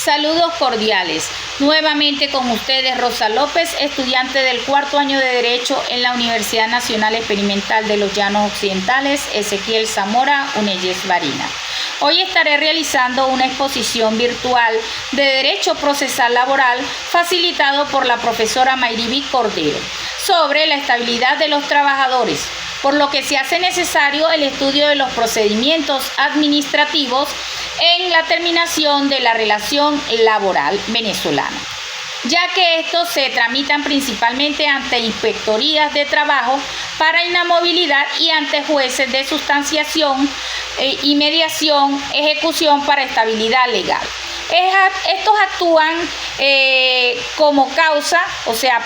Saludos cordiales. Nuevamente con ustedes Rosa López, estudiante del cuarto año de Derecho en la Universidad Nacional Experimental de los Llanos Occidentales, Ezequiel Zamora, Uneyes Barina. Hoy estaré realizando una exposición virtual de Derecho Procesal Laboral facilitado por la profesora Mayribi Cordero sobre la estabilidad de los trabajadores, por lo que se hace necesario el estudio de los procedimientos administrativos en la terminación de la relación laboral venezolana, ya que estos se tramitan principalmente ante inspectorías de trabajo para inamovilidad y ante jueces de sustanciación y mediación, ejecución para estabilidad legal. Estos actúan como causa, o sea,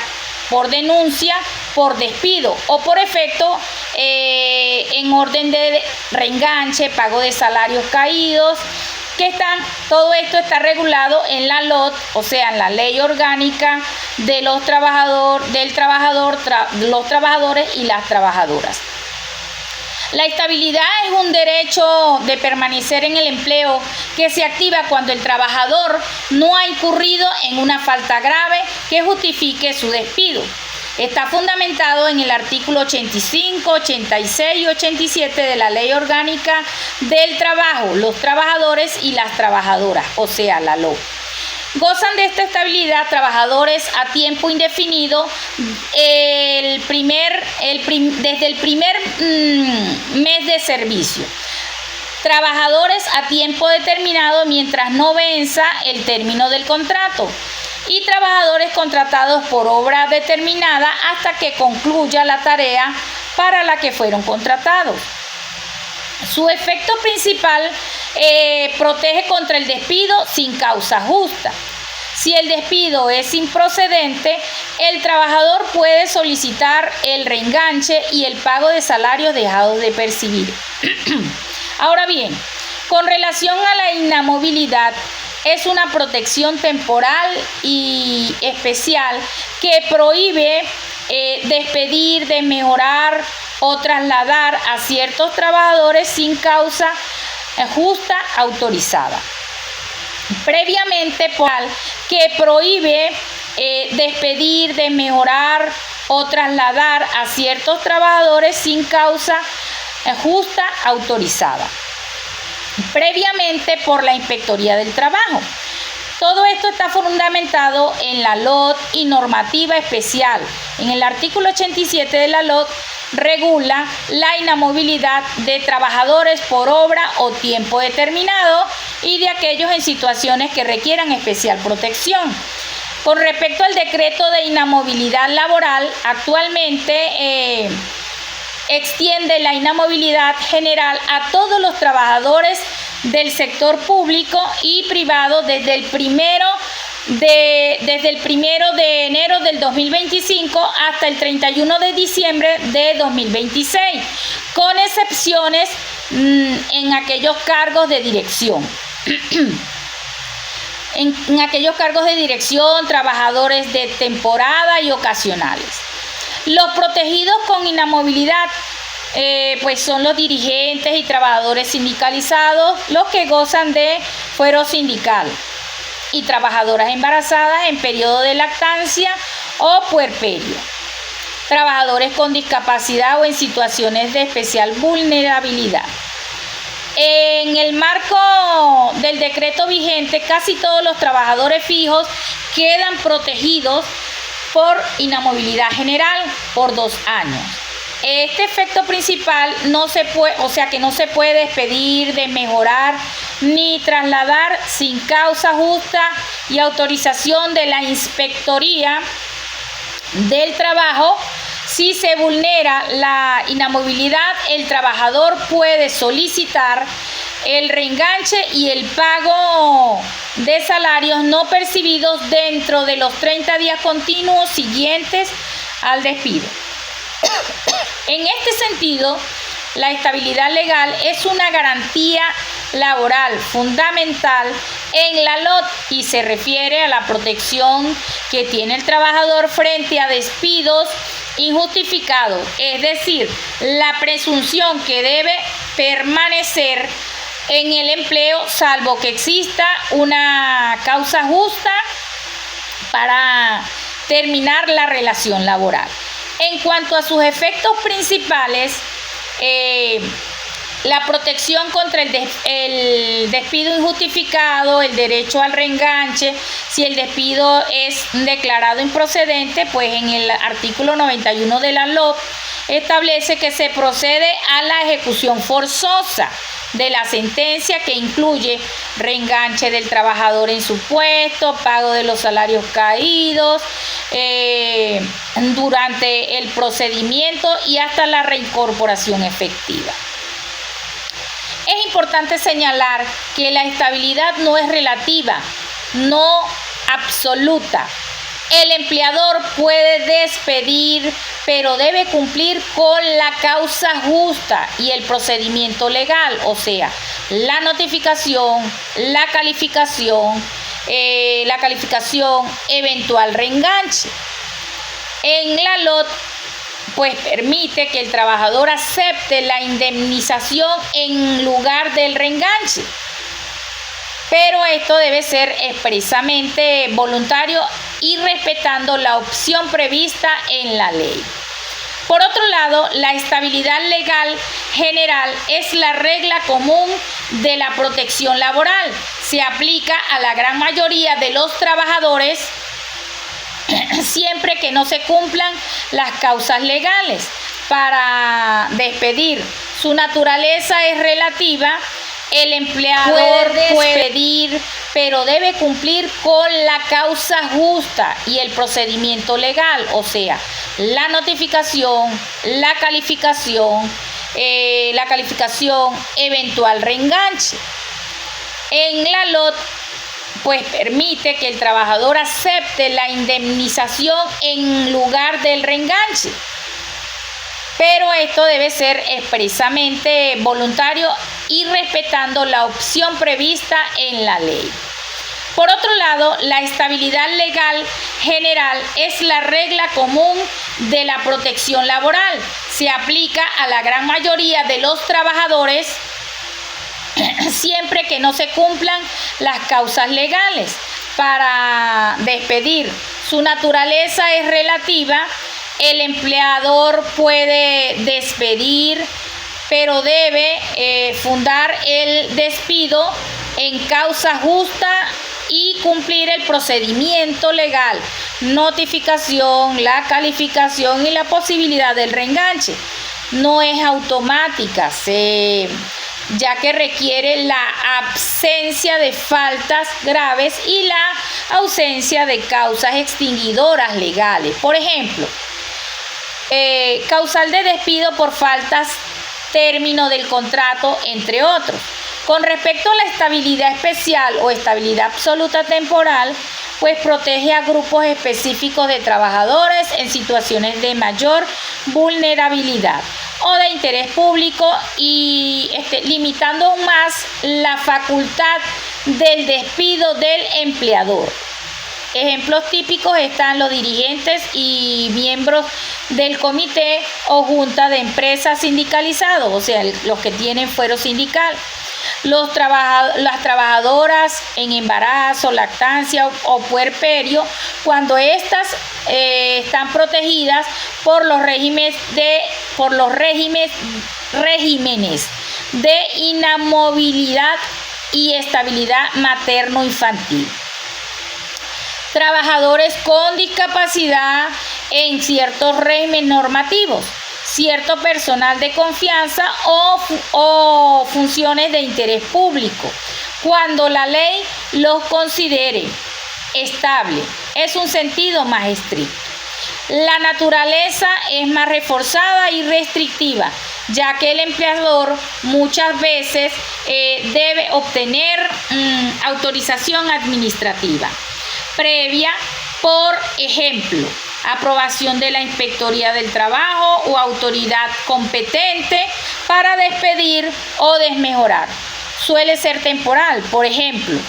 por denuncia, por despido o por efecto en orden de reenganche, pago de salarios caídos, todo esto está regulado en la LOT, o sea, en la Ley Orgánica de los trabajadores y las trabajadoras. La estabilidad es un derecho de permanecer en el empleo que se activa cuando el trabajador no ha incurrido en una falta grave que justifique su despido. Está fundamentado en el artículo 85, 86 y 87 de la Ley Orgánica del Trabajo, los trabajadores y las trabajadoras, o sea, la LOT. Gozan de esta estabilidad trabajadores a tiempo indefinido desde el primer mes de servicio. Trabajadores a tiempo determinado mientras no venza el término del contrato. Y trabajadores contratados por obra determinada hasta que concluya la tarea para la que fueron contratados. Su efecto principal protege contra el despido sin causa justa. Si el despido es improcedente, el trabajador puede solicitar el reenganche y el pago de salarios dejados de percibir. Ahora bien, con relación a la inamovilidad, es una protección temporal y especial que prohíbe despedir, desmejorar o trasladar a ciertos trabajadores sin causa justa autorizada. Previamente, que prohíbe despedir, desmejorar o trasladar a ciertos trabajadores sin causa justa autorizada. Previamente por la Inspectoría del Trabajo. Todo esto está fundamentado en la LOT y normativa especial. En el artículo 87 de la LOT regula la inamovilidad de trabajadores por obra o tiempo determinado y de aquellos en situaciones que requieran especial protección. Con respecto al decreto de inamovilidad laboral, actualmente extiende la inamovilidad general a todos los trabajadores del sector público y privado desde el primero de enero del 2025 hasta el 31 de diciembre de 2026, con excepciones en aquellos cargos de dirección. En aquellos cargos de dirección, trabajadores de temporada y ocasionales. Los protegidos con inamovilidad pues son los dirigentes y trabajadores sindicalizados, los que gozan de fuero sindical, y trabajadoras embarazadas en periodo de lactancia o puerperio, trabajadores con discapacidad o en situaciones de especial vulnerabilidad. En el marco del decreto vigente, casi todos los trabajadores fijos quedan protegidos por inamovilidad general por 2 años. Este efecto principal no se puede despedir, desmejorar ni trasladar sin causa justa y autorización de la Inspectoría del Trabajo. Si se vulnera la inamovilidad, el trabajador puede solicitar el reenganche y el pago de salarios no percibidos dentro de los 30 días continuos siguientes al despido. En este sentido, la estabilidad legal es una garantía laboral fundamental en la LOT y se refiere a la protección que tiene el trabajador frente a despidos injustificados, es decir, la presunción que debe permanecer en el empleo, salvo que exista una causa justa para terminar la relación laboral. En cuanto a sus efectos principales, la protección contra el despido injustificado, el derecho al reenganche, si el despido es declarado improcedente, pues en el artículo 91 de la LOP establece que se procede a la ejecución forzosa de la sentencia, que incluye reenganche del trabajador en su puesto, pago de los salarios caídos durante el procedimiento y hasta la reincorporación efectiva. Es importante señalar que la estabilidad no es relativa, no absoluta. El empleador puede despedir, pero debe cumplir con la causa justa y el procedimiento legal, o sea, la notificación, la calificación, eventual reenganche. En la LOT, pues permite que el trabajador acepte la indemnización en lugar del reenganche, pero esto debe ser expresamente voluntario y respetando la opción prevista en la ley. Por otro lado, la estabilidad legal general es la regla común de la protección laboral. Se aplica a la gran mayoría de los trabajadores siempre que no se cumplan las causas legales para despedir. Su naturaleza es relativa. El empleador puede despedir, pero debe cumplir con la causa justa y el procedimiento legal, o sea, la notificación, la calificación, eventual reenganche. En la LOT, pues permite que el trabajador acepte la indemnización en lugar del reenganche, pero esto debe ser expresamente voluntario y respetando la opción prevista en la ley. Por otro lado, la estabilidad legal general es la regla común de la protección laboral. Se aplica a la gran mayoría de los trabajadores siempre que no se cumplan las causas legales para despedir. Su naturaleza es relativa. El empleador puede despedir, pero debe fundar el despido en causa justa y cumplir el procedimiento legal, notificación, la calificación y la posibilidad del reenganche. No es automática, ya que requiere la absencia de faltas graves y la ausencia de causas extinguidoras legales. Por ejemplo, causal de despido por faltas, término del contrato, entre otros. Con respecto a la estabilidad especial o estabilidad absoluta temporal, pues protege a grupos específicos de trabajadores en situaciones de mayor vulnerabilidad o de interés público y limitando aún más la facultad del despido del empleador. Ejemplos típicos están los dirigentes y miembros del comité o junta de empresas sindicalizados, o sea, los que tienen fuero sindical. Las trabajadoras en embarazo, lactancia o puerperio, cuando éstas están protegidas por los regímenes de inamovilidad y estabilidad materno-infantil. Trabajadores con discapacidad en ciertos regímenes normativos, cierto personal de confianza o funciones de interés público, cuando la ley los considere estable. Es un sentido más estricto. La naturaleza es más reforzada y restrictiva, ya que el empleador muchas veces debe obtener autorización administrativa previa, por ejemplo, aprobación de la Inspectoría del Trabajo o autoridad competente para despedir o desmejorar. Suele ser temporal, por ejemplo,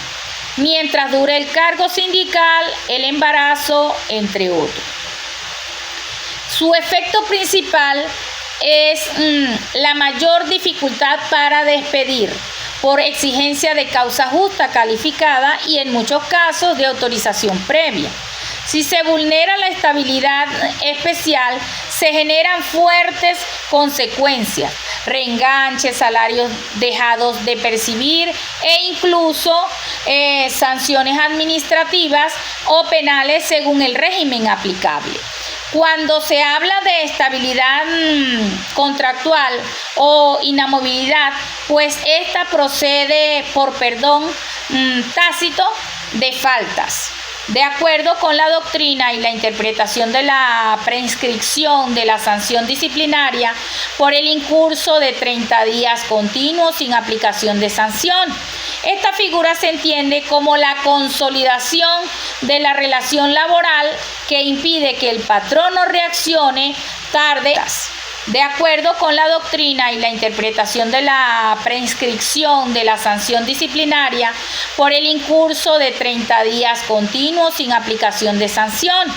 mientras dure el cargo sindical, el embarazo, entre otros. Su efecto principal es la mayor dificultad para despedir, por exigencia de causa justa calificada y en muchos casos de autorización previa. Si se vulnera la estabilidad especial, se generan fuertes consecuencias, reenganches, salarios dejados de percibir e incluso sanciones administrativas o penales según el régimen aplicable. Cuando se habla de estabilidad contractual o inamovilidad, pues esta procede por perdón tácito de faltas. De acuerdo con la doctrina y la interpretación de la prescripción de la sanción disciplinaria por el incurso de 30 días continuos sin aplicación de sanción. Esta figura se entiende como la consolidación de la relación laboral que impide que el patrono reaccione tarde. De acuerdo con la doctrina y la interpretación de la prescripción de la sanción disciplinaria por el incurso de 30 días continuos sin aplicación de sanción.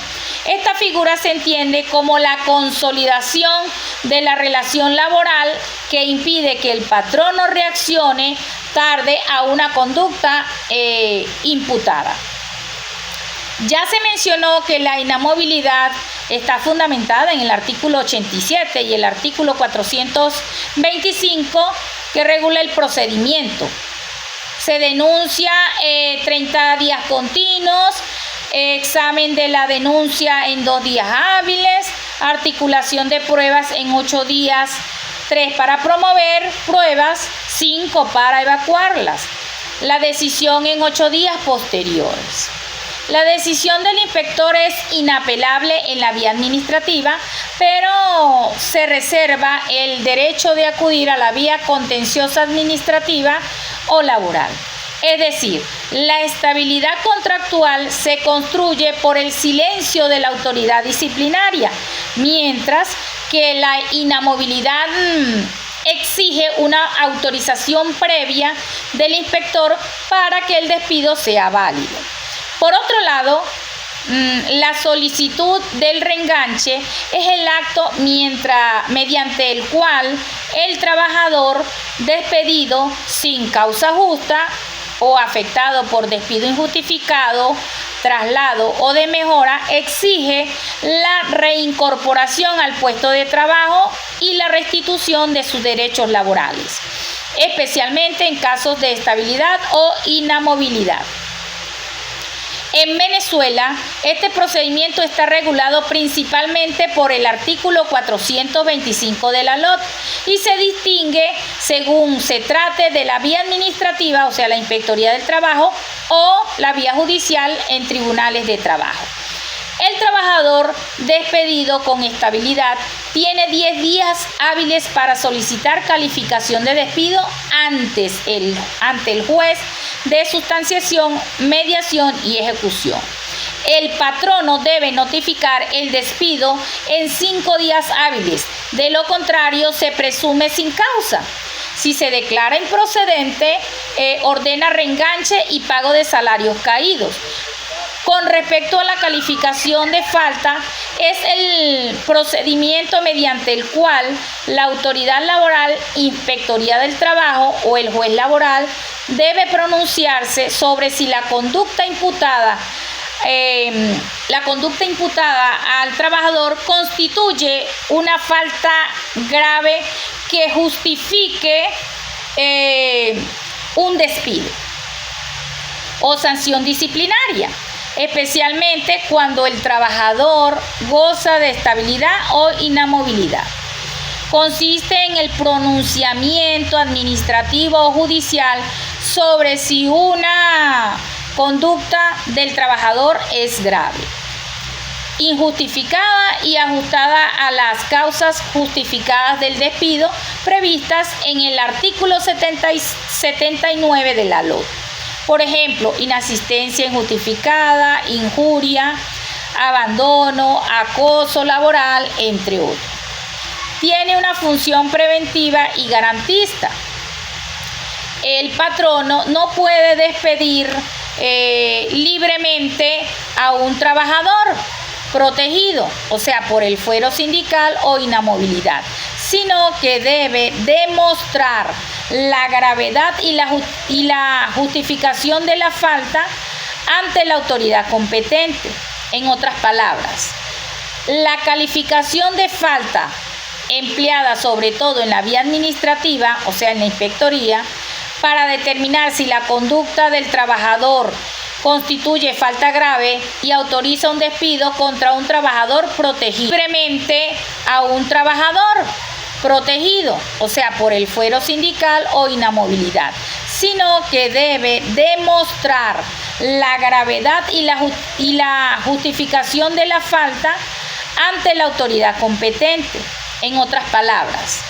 Esta figura se entiende como la consolidación de la relación laboral que impide que el patrono reaccione tarde a una conducta imputada. Ya se mencionó que la inamovilidad está fundamentada en el artículo 87 y el artículo 425 que regula el procedimiento. Se denuncia 30 días continuos, examen de la denuncia en 2 días hábiles, articulación de pruebas en 8 días, 3 para promover pruebas, 5 para evacuarlas. La decisión en 8 días posteriores. La decisión del inspector es inapelable en la vía administrativa, pero se reserva el derecho de acudir a la vía contenciosa administrativa o laboral. Es decir, la estabilidad contractual se construye por el silencio de la autoridad disciplinaria, mientras que la inamovilidad exige una autorización previa del inspector para que el despido sea válido. Por otro lado, la solicitud del reenganche es el acto mediante el cual el trabajador despedido sin causa justa o afectado por despido injustificado, traslado o de mejora exige la reincorporación al puesto de trabajo y la restitución de sus derechos laborales, especialmente en casos de estabilidad o inamovilidad. En Venezuela, este procedimiento está regulado principalmente por el artículo 425 de la LOT y se distingue según se trate de la vía administrativa, o sea, la Inspectoría del Trabajo, o la vía judicial en tribunales de trabajo. El trabajador despedido con estabilidad tiene 10 días hábiles para solicitar calificación de despido ante el juez de sustanciación, mediación y ejecución. El patrono debe notificar el despido en 5 días hábiles, de lo contrario se presume sin causa. Si se declara improcedente, ordena reenganche y pago de salarios caídos. Con respecto a la calificación de falta, es el procedimiento mediante el cual la autoridad laboral, Inspectoría del Trabajo o el juez laboral debe pronunciarse sobre si la conducta imputada al trabajador constituye una falta grave que justifique un despido o sanción disciplinaria, especialmente cuando el trabajador goza de estabilidad o inamovilidad. Consiste en el pronunciamiento administrativo o judicial sobre si una conducta del trabajador es grave, injustificada y ajustada a las causas justificadas del despido previstas en el artículo 79 de la LOT. Por ejemplo, inasistencia injustificada, injuria, abandono, acoso laboral, entre otros. Tiene una función preventiva y garantista. El patrono no puede despedir libremente a un trabajador protegido, o sea, por el fuero sindical o inamovilidad, sino que debe demostrar la gravedad y la justificación de la falta ante la autoridad competente. En otras palabras, la calificación de falta empleada sobre todo en la vía administrativa, o sea, en la inspectoría, para determinar si la conducta del trabajador constituye falta grave y autoriza un despido contra un trabajador protegido. Simplemente a un trabajador protegido, o sea, por el fuero sindical o inamovilidad, sino que debe demostrar la gravedad y la justificación de la falta ante la autoridad competente. En otras palabras,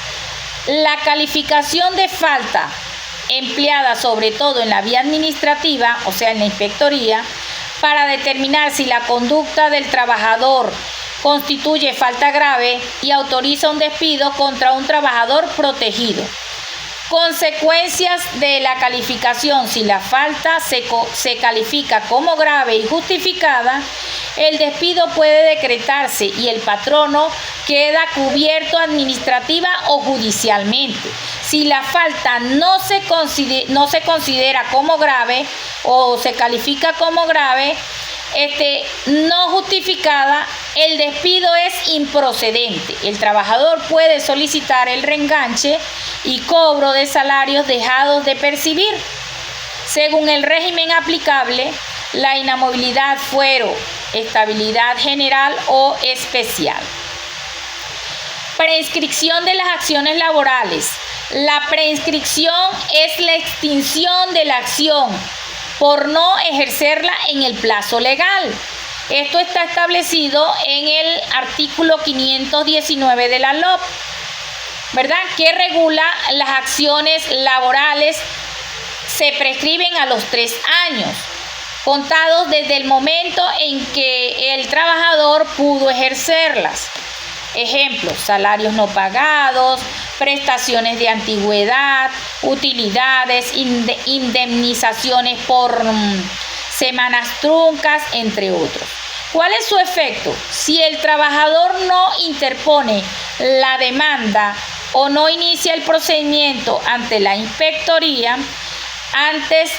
la calificación de falta empleada sobre todo en la vía administrativa, o sea, en la inspectoría, para determinar si la conducta del trabajador constituye falta grave y autoriza un despido contra un trabajador protegido. Consecuencias de la calificación: si la falta se califica como grave y justificada, el despido puede decretarse y el patrono queda cubierto administrativa o judicialmente. Si la falta no se considera como grave o se califica como grave, no justificada, el despido es improcedente. El trabajador puede solicitar el reenganche y cobro de salarios dejados de percibir. Según el régimen aplicable, la inamovilidad, fuero, estabilidad general o especial. Prescripción de las acciones laborales. La prescripción es la extinción de la acción por no ejercerla en el plazo legal. Esto está establecido en el artículo 519 de la LOP, ¿verdad?, que regula las acciones laborales. Se prescriben a los 3 años, contados desde el momento en que el trabajador pudo ejercerlas. Ejemplos: salarios no pagados, prestaciones de antigüedad, utilidades, indemnizaciones por semanas truncas, entre otros. ¿Cuál es su efecto? Si el trabajador no interpone la demanda o no inicia el procedimiento ante la inspectoría antes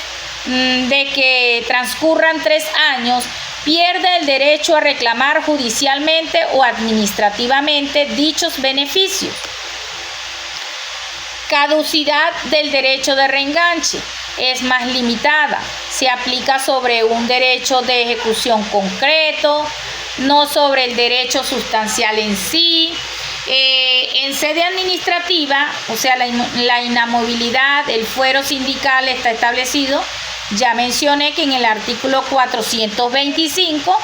de que transcurran 3 años, pierde el derecho a reclamar judicialmente o administrativamente dichos beneficios. Caducidad del derecho de reenganche es más limitada. Se aplica sobre un derecho de ejecución concreto, no sobre el derecho sustancial en sí. En sede administrativa, o sea, la inamovilidad, el fuero sindical está establecido. Ya mencioné que en el artículo 425,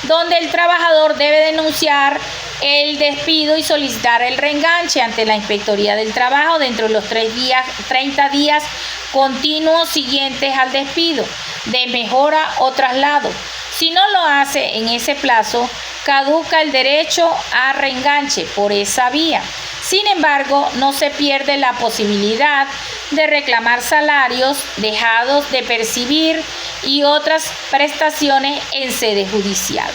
donde el trabajador debe denunciar el despido y solicitar el reenganche ante la Inspectoría del Trabajo dentro de los 30 días continuos siguientes al despido, de mejora o traslado. Si no lo hace en ese plazo, caduca el derecho a reenganche por esa vía. Sin embargo, no se pierde la posibilidad de reclamar salarios dejados de percibir y otras prestaciones en sede judicial.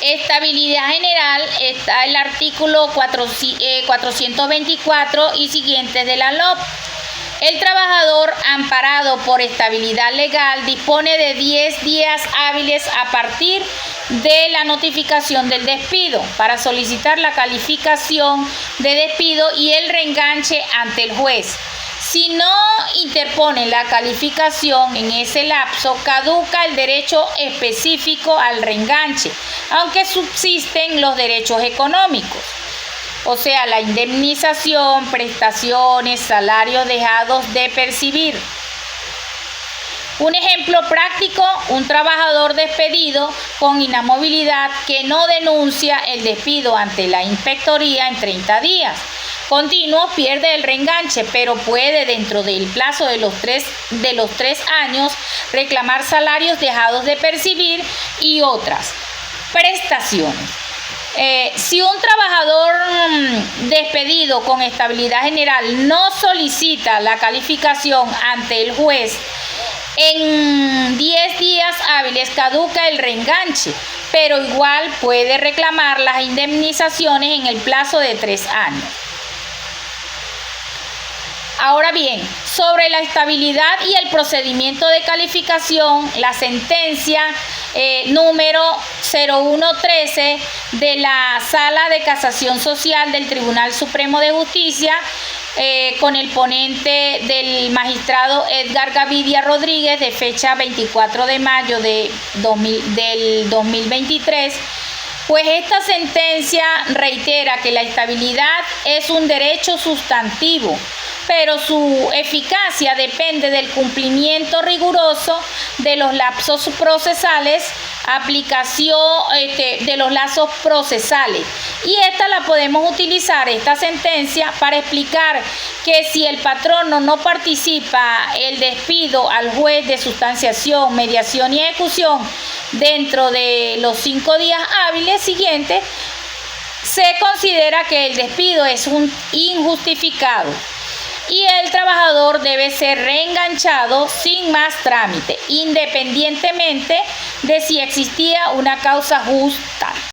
Estabilidad general está el artículo 424 y siguientes de la LOP. El trabajador amparado por estabilidad legal dispone de 10 días hábiles a partir de la notificación del despido para solicitar la calificación de despido y el reenganche ante el juez. Si no interpone la calificación en ese lapso, caduca el derecho específico al reenganche, aunque subsisten los derechos económicos. O sea, la indemnización, prestaciones, salarios dejados de percibir. Un ejemplo práctico: un trabajador despedido con inamovilidad que no denuncia el despido ante la inspectoría en 30 días continuos pierde el reenganche, pero puede, dentro del plazo de los 3 años, reclamar salarios dejados de percibir y otras prestaciones. Si un trabajador despedido con estabilidad general no solicita la calificación ante el juez, en 10 días hábiles caduca el reenganche, pero igual puede reclamar las indemnizaciones en el plazo de 3 años. Ahora bien, sobre la estabilidad y el procedimiento de calificación, la sentencia número 0113 de la Sala de Casación Social del Tribunal Supremo de Justicia, con el ponente del magistrado Edgar Gavidia Rodríguez, de fecha 24 de mayo del 2023, pues esta sentencia reitera que la estabilidad es un derecho sustantivo, pero su eficacia depende del cumplimiento riguroso de los lapsos procesales, aplicación de los lazos procesales. Y esta la podemos utilizar, esta sentencia, para explicar que si el patrono no participa el despido al juez de sustanciación, mediación y ejecución dentro de los 5 días hábiles siguientes, se considera que el despido es injustificado y el trabajador debe ser reenganchado sin más trámite, independientemente de si existía una causa justa.